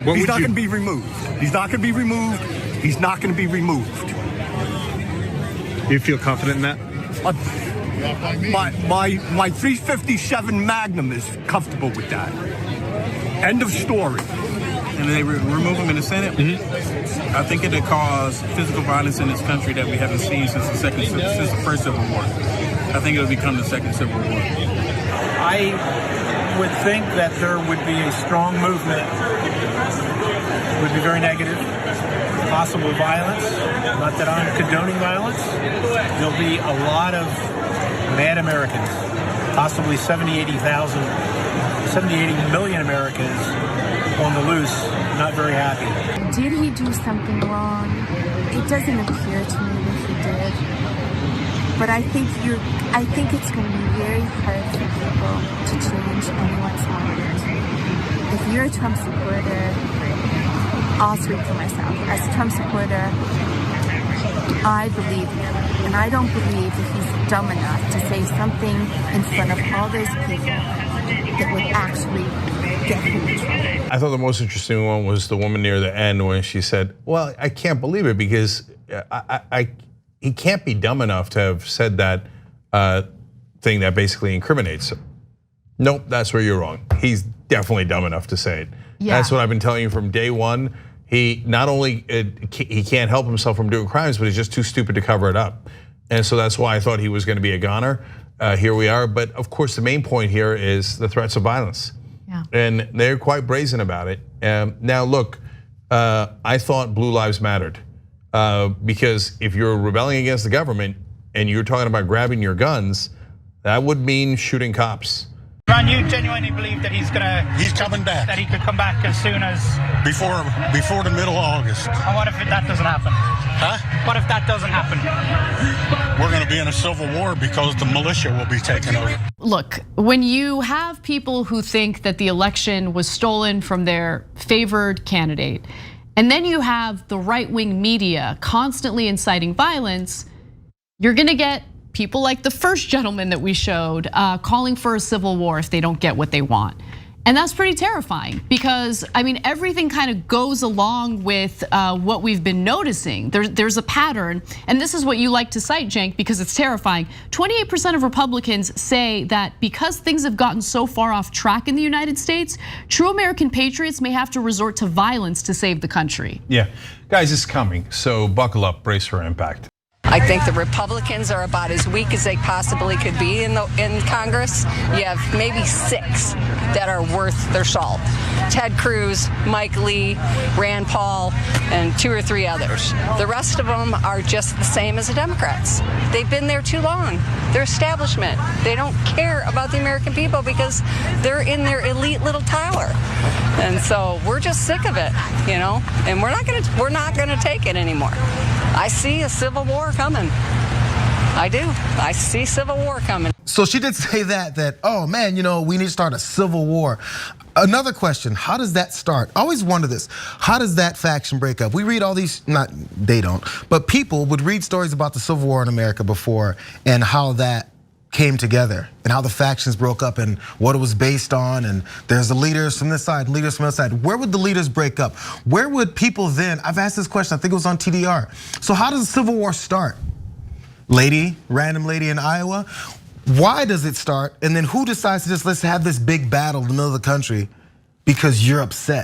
He's not going to be removed. He's not going to be removed. He's not going to be removed. You feel confident in that? My 357 Magnum is comfortable with that. End of story. And they remove him in the Senate. Mm-hmm. I think it'll cause physical violence in this country that we haven't seen since the first Civil War. I think it'll become the second Civil War. I would think that there would be a strong movement. It would be very negative. Possible violence. Not that I'm condoning violence. There'll be a lot of mad Americans. Possibly 70, 80 million Americans on the loose, not very happy. Did he do something wrong? It doesn't appear to me that he did. But I think it's going to be very hard for people to change anyone's mind. If you're a Trump supporter, I'll speak for myself. As a Trump supporter, I believe him. And I don't believe that he's dumb enough to say something in front of all those people that would actually get him in trouble. I thought the most interesting one was the woman near the end when she said, well, I can't believe it because he can't be dumb enough to have said that thing that basically incriminates him. Nope, that's where you're wrong. He's definitely dumb enough to say it. Yeah. That's what I've been telling you from day one. He not only he can't help himself from doing crimes, but he's just too stupid to cover it up. And so that's why I thought he was going to be a goner. Here we are. But of course, the main point here is the threats of violence. Yeah. And they're quite brazen about it. Now, look, I thought Blue Lives Mattered because if you're rebelling against the government and you're talking about grabbing your guns, that would mean shooting cops. Ron, you genuinely believe that he's coming back. That he could come back as soon as before the middle of August. And what if that doesn't happen? Huh? What if that doesn't happen? We're going to be in a civil war because the militia will be taking over. Look, when you have people who think that the election was stolen from their favored candidate, and then you have the right-wing media constantly inciting violence, you're gonna get people like the first gentleman that we showed calling for a civil war if they don't get what they want. And that's pretty terrifying because, I mean, everything kind of goes along with what we've been noticing. There's a pattern, and this is what you like to cite, Cenk, because it's terrifying. 28% of Republicans say that because things have gotten so far off track in the United States, true American patriots may have to resort to violence to save the country. Yeah, guys, it's coming, so buckle up, brace for impact. I think the Republicans are about as weak as they possibly could be in Congress. You have maybe 6 that are worth their salt. Ted Cruz, Mike Lee, Rand Paul, and 2 or 3 others. The rest of them are just the same as the Democrats. They've been there too long. They're establishment. They don't care about the American people because they're in their elite little tower. And so we're just sick of it, you know, and we're not gonna take it anymore. I see a civil war coming. I do. I see civil war coming. So she did say that, oh man, you know, we need to start a civil war. Another question, how does that start? I always wonder this, how does that faction break up? We read all these, they don't, but people would read stories about the Civil War in America before and how that came together and how the factions broke up and what it was based on, and there's the leaders from this side, leaders from this side. Where would the leaders break up? Where would people then, I've asked this question, I think it was on TDR. So how does the Civil War start? Random lady in Iowa. Why does it start? And then who decides to just let's have this big battle in the middle of the country because you're upset?